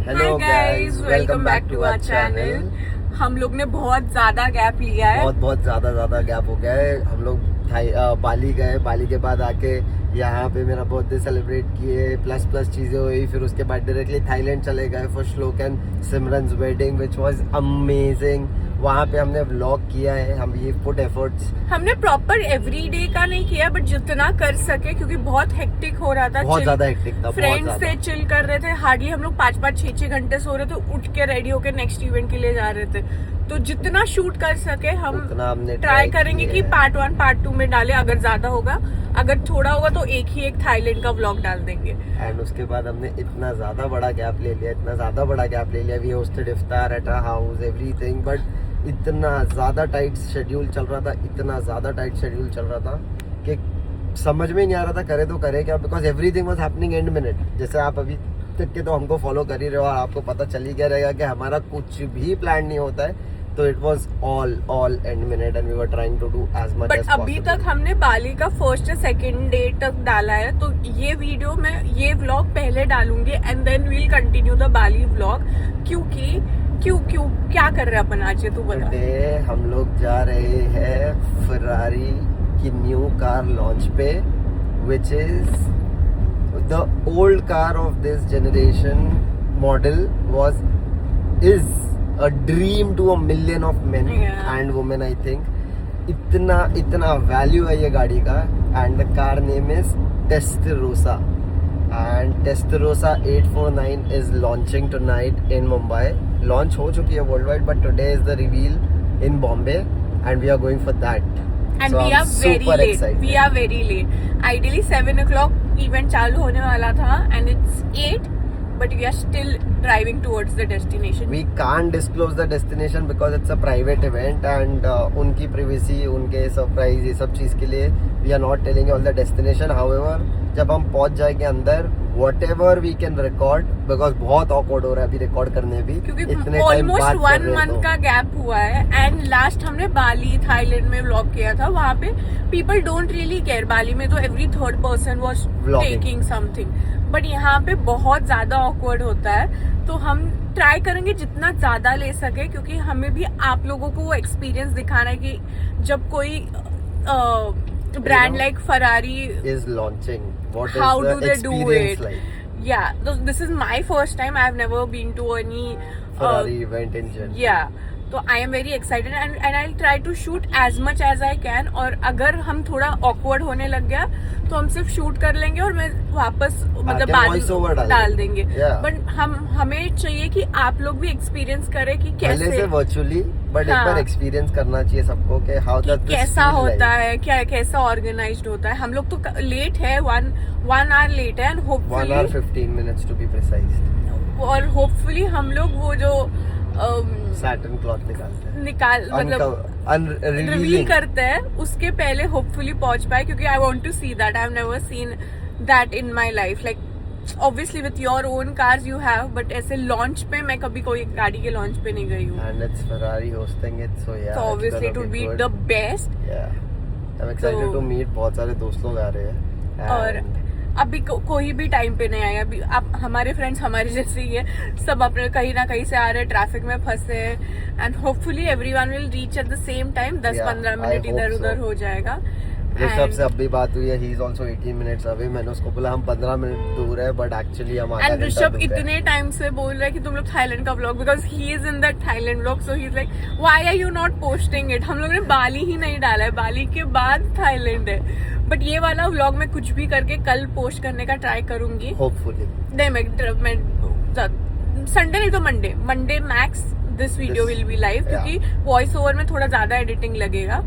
Hello guys, welcome back to our channel. हम लोग ने बहुत ज्यादा गैप लिया है, बहुत ज्यादा गैप हो गया है। हम लोग बाली गए, बाली के बाद आके यहाँ पे मेरा बर्थडे सेलिब्रेट किए, प्लस चीजें हुई। फिर उसके बाद डायरेक्टली थाईलैंड चले गए फॉर श्लोक and Simran's wedding which was amazing. वहाँ पे हमने व्लॉग किया है, हम ये पुट एफर्ट्स। हमने प्रॉपर एवरीडे का नहीं किया बट जितना कर सके, क्योंकि बहुत हेक्टिक हो रहा था, बहुत ज्यादा हेक्टिक था। फ्रेंड्स से चिल कर रहे थे, हार्डली हम लोग 5-6 घंटे सो रहे थे, उठ के रेडी होके नेक्स्ट इवेंट के लिए जा रहे थे। तो जितना शूट कर सके हम ट्राई करेंगे कि पार्ट 1 पार्ट 2 में डाले। अगर ज्यादा होगा, अगर थोड़ा होगा तो एक थाईलैंड का व्लॉग डाल देंगे। एंड उसके बाद हमने इतना ज्यादा बड़ा गैप ले लिया, we hosted iftar at our house, everything. But इतना ज्यादा टाइट शेड्यूल चल रहा था कि समझ में नहीं आ रहा था करे तो करे क्या, because everything was happening and minute. जैसे आप अभी तक के तो हमको फॉलो कर ही रहे हो और आपको पता चल ही गया रहेगा कि हमारा कुछ भी प्लान नहीं होता है। तो it was all end minute and we were trying to do as much as possible. अभी तक हमने बाली का फर्स्ट से सेकंड डे तक डाला है, तो ये वीडियो मैं ये व्लॉग पहले डालूंगी and then we'll continue the Bali vlog. क्योंकि क्यों क्या कर रहे हैं अपन आज, ये तू बता। टुडे हम लोग जा रहे हैं फरारी की न्यू कार लॉन्च पे, which is the old car of this generation model is a dream to a million of men and women, I think. इतना वैल्यू है ये गाड़ी का। And the car name is Testarossa and Testarossa 849 is launching tonight in Mumbai. Launch हो चुकी है world wide, but today is the reveal in Bombay and we are going for that. And so we are very late. Ideally 7 o'clock event चालू होने वाला था and it's 8, but we are still driving towards the destination. We can't disclose the destination because it's a private event and उनकी privacy, उनके surprise, ये सब चीज के लिए we are not telling you all the destination. However, जब हम पहुंच जाएंगे अंदर, whatever we can record, because बहुत awkward हो रहा है अभी रिकॉर्ड करने भी, क्योंकि ऑलमोस्ट 1 month का गैप हुआ है। एंड लास्ट हमने बाली थाईलैंड में व्लॉग किया था, वहाँ पे पीपल डोंट रियली केयर। बाली में तो every third person was taking something, but यहाँ पे बहुत ज्यादा ऑकवर्ड होता है। तो हम ट्राई करेंगे जितना ज्यादा ले सके, क्योंकि हमें भी आप लोगों को वो एक्सपीरियंस दिखाना है कि जब कोई brand like Ferrari is launching, how do they do it? Yeah, this is my first time. I've never been to any Ferrari event in general. Yeah, तो I am very excited and I'll try to shoot as much as I can. और अगर हम थोड़ा awkward होने लग गया तो हम सिर्फ शूट कर लेंगे और मैं वापस मतलब बाद डाल देंगे। बट हमें चाहिए कि आप लोग भी एक्सपीरियंस करें कि कैसे से वर्चुअली, बट एक बार एक्सपीरियंस करना चाहिए सबको कि हाउ दैट कैसा होता है, क्या कैसा ऑर्गेनाइज्ड होता है। हम लोग तो लेट है, 1 hour लेट है, and hopefully 1 hour 15 minutes to be precise। और होपफुली हम लोग वो जो सैटिन क्लॉथ मतलब रिवील करते हैं उसके पहले होपफुली पहुंच पाए, क्योंकि I want to see that. I have never seen that in my life. Like obviously with your own cars you have, but ऐसे लॉन्च पे मैं कभी कोई गाड़ी के लॉन्च पे नहीं गई हूँ। And it's Ferrari hosting it, so yeah obviously it would be the best. I am excited to meet, बहुत सारे दोस्त लोग आ रहे हैं। और अभी कोई भी टाइम पे नहीं आया। अभी आप हमारे फ्रेंड्स हमारे जैसे ही है, सब अपने कहीं ना कहीं से आ रहे हैं, ट्रैफिक में फंसे हैं। And hopefully everyone will reach at the same time. 10-15 minute इधर उधर हो जाएगा। ऋषभ से अभी बात हुई है, he is also 18 minutes away. मैंने उसको बोला हम 15 मिनट दूर है, बट एक्चुअली हम आधा घंटा दूर है। ऋषभ इतने टाइम से बोल रहा है कि तुम लोग थाईलैंड का vlog, because he is in that Thailand vlog, so he is like why are you not posting it. हम लोग ने बाली ही नहीं डाला है, बाली के बाद थाईलैंड है। बट ये वाला व्लॉग मैं कुछ भी करके कल पोस्ट करने का ट्राई करूंगी होपफुली। नहीं, मैं संडे नहीं तो Monday max this video will be live, क्योंकि वॉइस ओवर में थोड़ा ज्यादा एडिटिंग लगेगा।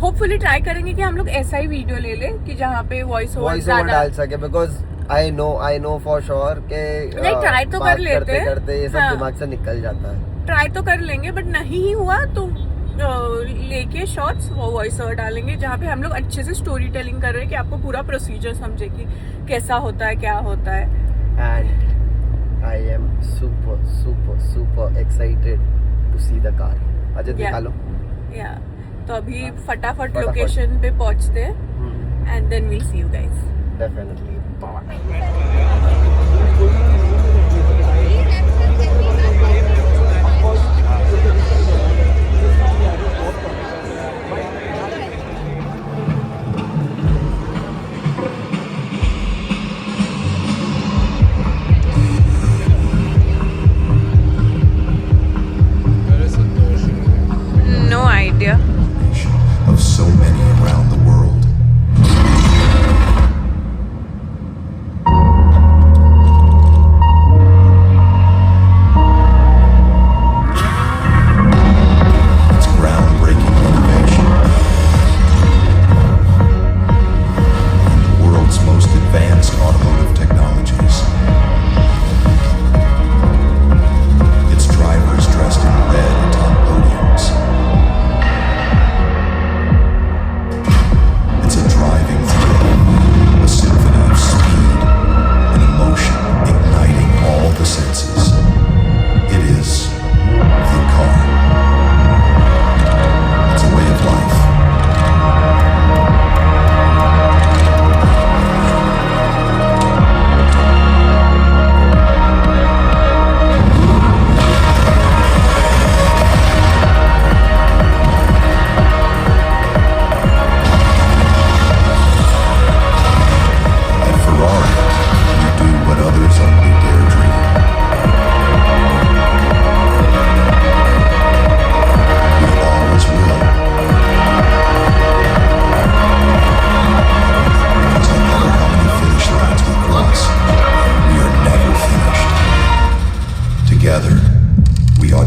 होपफुली ट्राई करेंगे कि हम लोग ऐसा ही वीडियो ले ले कि जहाँ पे वॉइस ओवर डाल सके, because I know for sure के ट्राई तो कर लेते करते ये सब दिमाग से निकल जाता है। ट्राई तो कर लेंगे, बट नहीं ही हुआ तो लेके शॉर्ट्स वो वॉइस ओवर डालेंगे, जहाँ पे हम लोग अच्छे से स्टोरी टेलिंग कर रहे हैं कि आपको पूरा प्रोसीजर समझे कि कैसा होता है, क्या होता है। And I am super excited to see the car. Ajay दिखा लो। तो अभी फटाफट लोकेशन पे पहुंचते हैं and then we'll see you guys. Definitely.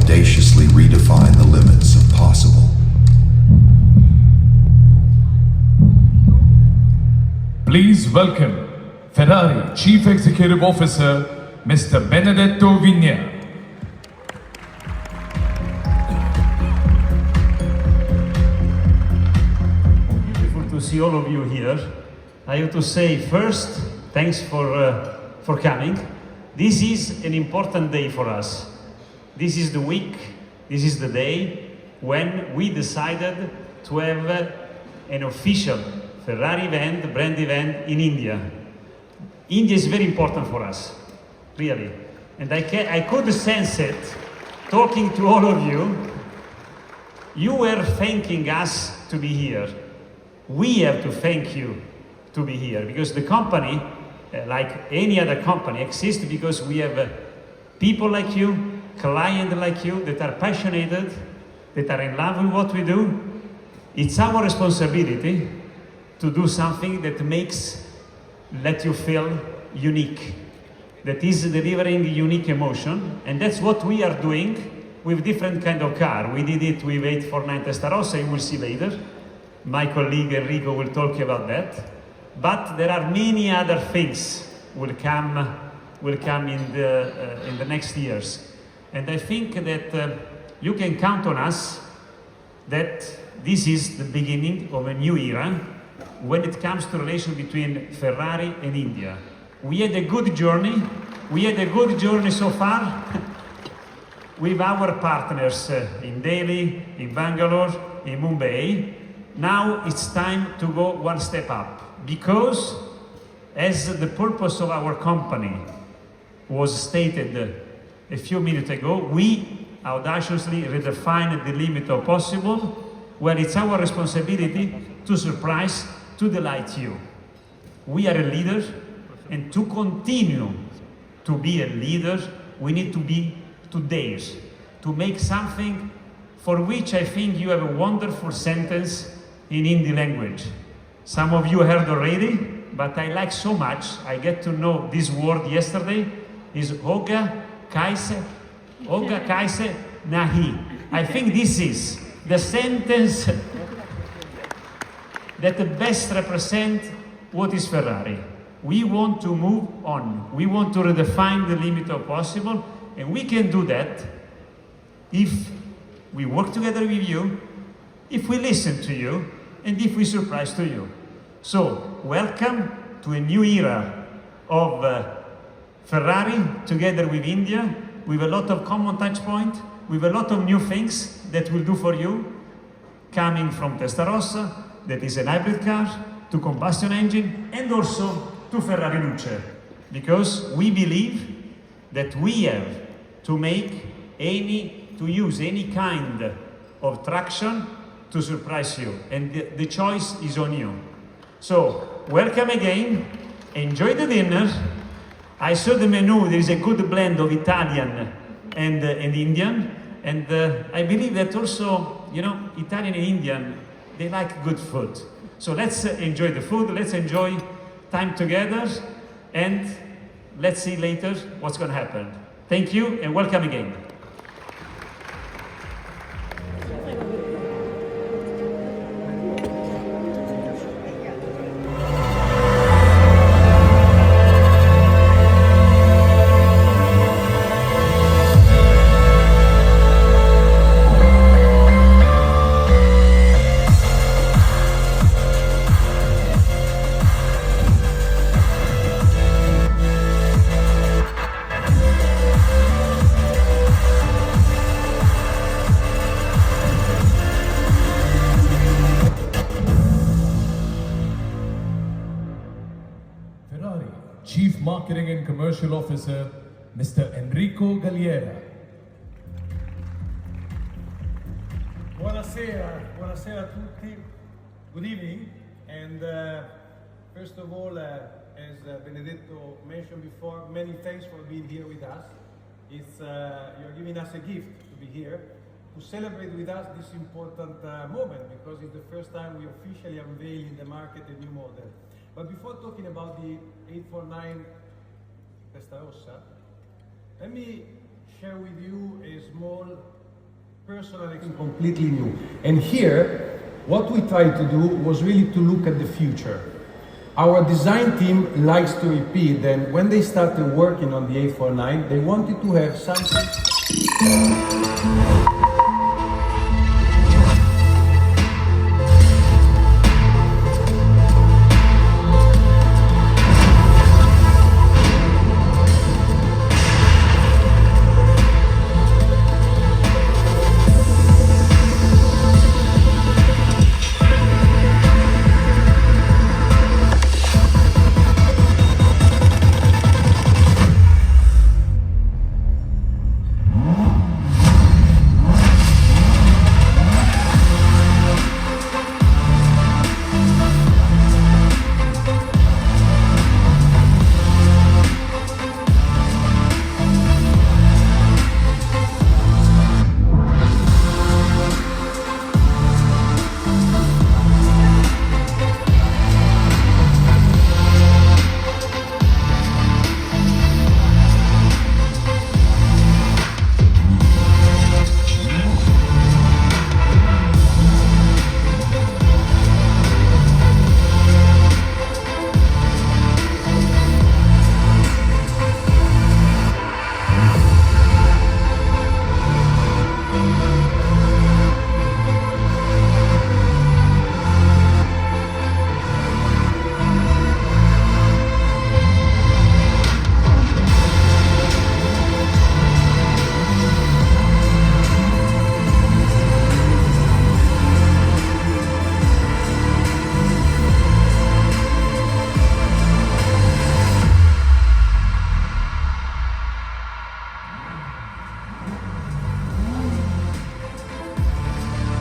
audaciously redefine the limits of possible. Please welcome Ferrari Chief Executive Officer, Mr. Benedetto Vigna. Beautiful to see all of you here. I have to say first, thanks for coming. This is an important day for us. This is the week, this is the day when we decided to have an official Ferrari event, brand event in India. India is very important for us, really. And I could sense it, talking to all of you. You were thanking us to be here. We have to thank you to be here, because the company, like any other company, exists because we have people like you, clients like you, that are passionate, that are in love with what we do. It's our responsibility to do something that let you feel unique, that is delivering unique emotion, and that's what we are doing with different kind of car. We did it with 849 Testarossa, you will see later. My colleague Enrico will talk about that. But there are many other things will come in the next years. And I think that you can count on us that this is the beginning of a new era when it comes to relation between Ferrari and India. We had a good journey. We had a good journey so far with our partners in Delhi, in Bangalore, in Mumbai. Now it's time to go one step up, because as the purpose of our company was stated a few minutes ago, we audaciously redefine the limit of possible. Well, it's our responsibility to surprise, to delight you. We are a leader, and to continue to be a leader, we need to be today's, to make something for which I think you have a wonderful sentence in Hindi language. Some of you heard already, but I like so much, I get to know this word yesterday, is Hoga Kaise Nahi. I think this is the sentence that best represents what is Ferrari. We want to move on. We want to redefine the limit of possible, and we can do that if we work together with you, if we listen to you, and if we surprise to you. So, welcome to a new era of Ferrari together with India, with a lot of common touch points, with a lot of new things that we'll do for you, coming from Testarossa, that is an hybrid car, to combustion engine, and also to Ferrari Luce, because we believe that we have to use any kind of traction to surprise you, and the choice is on you. So, welcome again, enjoy the dinner. I saw the menu, there is a good blend of Italian and Indian, and I believe that also, Italian and Indian, they like good food. So let's enjoy the food, let's enjoy time together, and let's see later what's going to happen. Thank you, and welcome again. Ferrari Chief Marketing and Commercial Officer, Mr. Enrico Galliera. Buonasera a tutti. Good evening. And first of all, as Benedetto mentioned before, many thanks for being here with us. You're giving us a gift to be here, to celebrate with us this important moment, because it's the first time we officially unveil in the market a new model. But before talking about the 849 Testarossa, let me share with you a small personal and completely new. And here, what we tried to do was really to look at the future. Our design team likes to repeat that when they started working on the 849, they wanted to have something.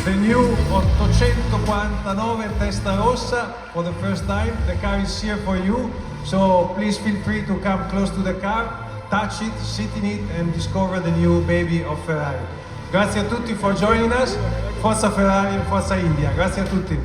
The new 849 Testarossa for the first time. The car is here for you, so please feel free to come close to the car, touch it, sit in it, and discover the new baby of Ferrari. Grazie a tutti for joining us. Forza Ferrari and Forza India. Grazie a tutti.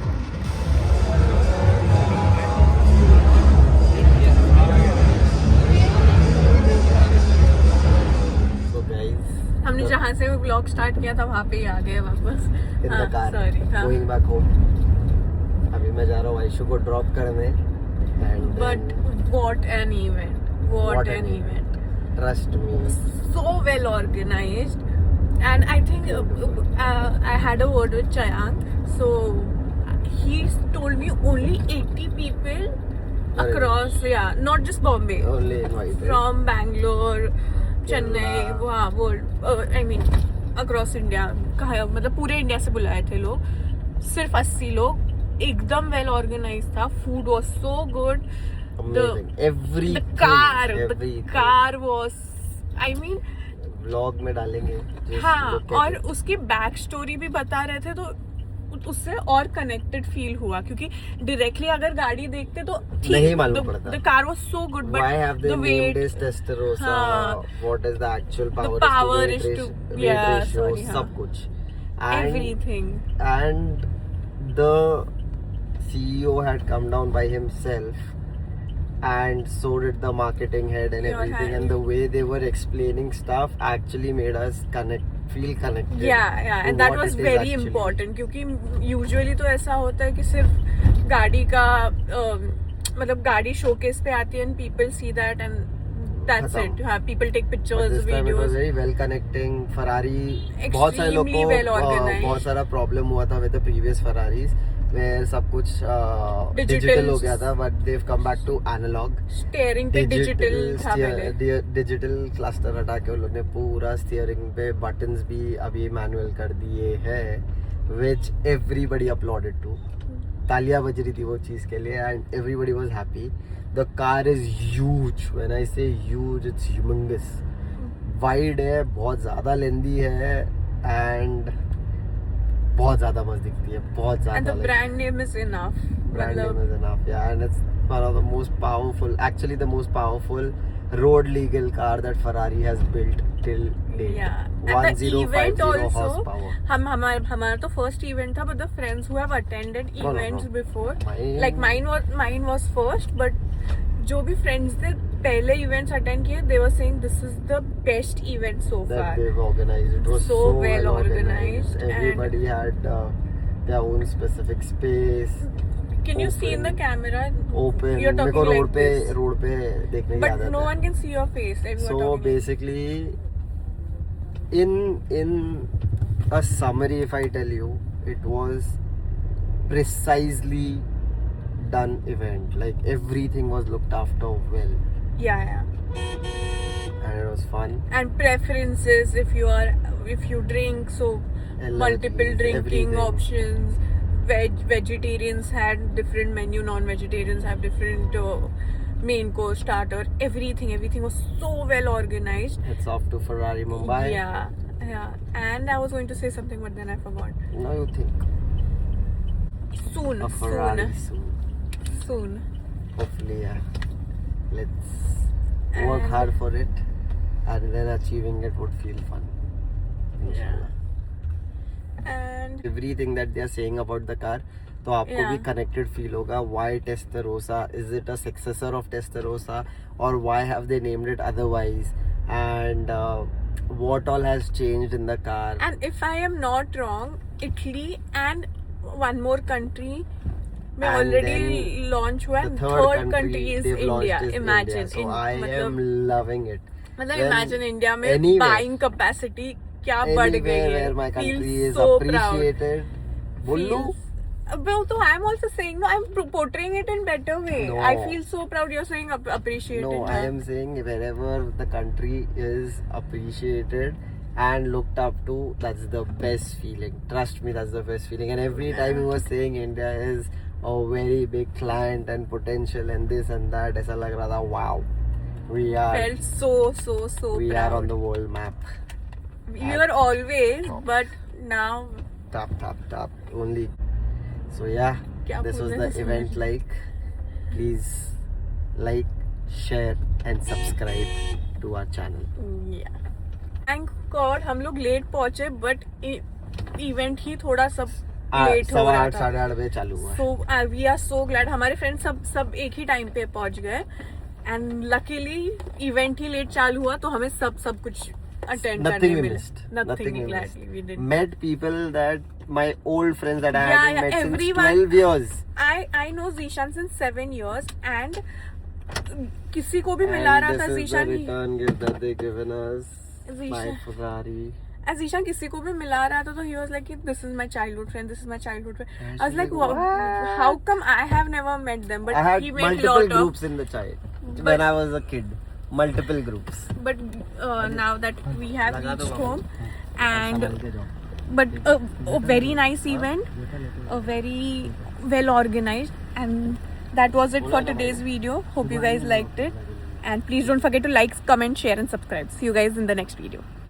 So guys, हमने जहाँ से vlog start किया था वहाँ पे ही आ गए वापस. in the car, sorry. going back home. अभी मैं जा रहा हूँ आयशु को ड्रॉप करने. And But what an event! What an event! Trust me. So well organized, and I think I had a word with Chayank. So he told me only 80 people across, yeah, not just Bombay, Only invited. from Bangalore, Chennai, वहाँ वो I mean across India, कहा मतलब पूरे India से बुलाए थे लोग. सिर्फ 80 लोग. एकदम well organized था. Food was so good. Amazing. The car was, I mean, vlog में डालेंगे. Just हाँ, look at और it. उसकी बैक स्टोरी भी बता रहे थे तो उससे और कनेक्टेड फील हुआ क्योंकि डायरेक्टली अगर गाड़ी देखते तो नहीं मालूम पड़ता. The car was so good Why have but they the named wait this Testarossa? हाँ. What is the actual power? power is is to to- weight yeah, ratio, sorry, हाँ. सब कुछ. And everything. and the CEO had come down by himself, and so did the marketing head and Your everything. hand. And the way they were explaining stuff actually made us feel connected. Yeah, to and that what was it is very actually. important क्योंकि usually तो ऐसा होता है कि सिर्फ गाड़ी का मतलब गाड़ी शोकेस पे आती है and people see that and that's खत्म. it. हाँ, people take But pictures, this time it was videos. very well connecting. Ferrari बहुत सारे लोग Extremely को well organized. बहुत सारा प्रॉब्लम हुआ था with the previous Ferraris where सब कुछ digital हो गया था, but they've come back to analog. Steering पे digital था पहले. डिजिटल क्लस्टर हटा के उन लोग ने पूरा स्टीयरिंग पे बटन्स भी अभी मैनुअल कर दिए हैं, which everybody applauded to. तालियां बज रही थी वो चीज के लिए and everybody was happy. The car is huge. When I say huge, it's humongous. Wide है, बहुत ज़्यादा लेंदी है and बहुत ज़्यादा मस्त दिखती है, बहुत And the ज़्यादा. brand name is enough. Brand मतलब- name is enough, yeah, and it's one of the most powerful, actually the most powerful road legal car that Ferrari has built till date. Yeah, and the event 1050 also. horsepower. हमारा तो first event था, but the friends who have attended No. events before, Mine- like mine was first, but जो भी friends ने पहले events attend किए, they were saying this is the best event so far. that they've organized. It was So so well well organized and- Everybody had their own specific space. Can you see in the open, camera? Open. You're मेरे को talking like this. Road पे देखने की But आदत no है. one can see your face. And you are So talking like- basically, in a summary, if I tell you, it was precisely done event. Like everything was looked after well, Yeah. and it was fun. And preferences, if you drink, so Allergies, multiple drinking everything. options. Vegetarians had different menu, non-vegetarians have different main course, starter. Everything was so well organized. It's off to Ferrari Mumbai. Yeah. And I was going to say something, but then I forgot. Now you think Soon. a Ferrari soon. Hopefully, yeah. Let's work And- hard for it, and then achieving it would feel fun. Inshallah. And Everything that they are saying about the car, तो आपको Yeah. भी connected feel होगा. Why Testarossa? Is it a successor of Testarossa, or why have they named it otherwise? And what all has changed in the car? And if I am not wrong, Italy and one more country may And already then launch हुआ the and third country is they've launched India. is Imagine. India. So I am loving it. मतलब Then imagine India में anywhere- buying capacity क्या बढ़ गई Anywhere है. where my Feel country is so proud. appreciated. Bullu? Well, so I'm also saying, no, I'm portraying it in better way. No. I feel so proud you're saying appreciated. No, I am saying wherever the country is appreciated and looked up to, that's the best feeling. Trust me, that's the best feeling. And every time he was saying India is a very big client and potential and this and that, ऐसा लग रहा था, wow, we are Felt so we proud. are on the world map. You were always, but now Tap only. So yeah, क्या this was बोलने the से event. समझ- Like, please like, share and subscribe to our channel. Yeah. Thank God हम लोग late पहुंचे, but event ही थोड़ा सब late हो रहा 8:30 था. 8:30 बजे चालू हुआ. So we are so glad हमारे फ्रेंड्स सब एक ही टाइम पे पहुंच गए, and luckily इवेंट ही लेट चालू हुआ तो हमें सब कुछ अटेंड Nothing करने we मिला. missed. Nothing we exactly missed. we did. Met people that my old friends that I Yeah, hadn't yeah, met since everyone- 12 years. I know Zishan since 7 years and किसी को भी And मिला रहा this था is the Zishan return gift that they given us. My Zishan. Ferrari. Zishan किसी को भी मिला रहा था तो he was like, this is my childhood friend, this is my childhood friend. And I was she's like, like, wow, how come I have never met them? But I had he made multiple lot groups in the child when I was a kid. Multiple groups. But now that we have लगा दो reached Baba. home and संभल के जाओ. but a very nice event, a very well organized, and that was it for today's video. Hope you guys liked it, and please don't forget to like, comment, share and subscribe. See you guys in the next video.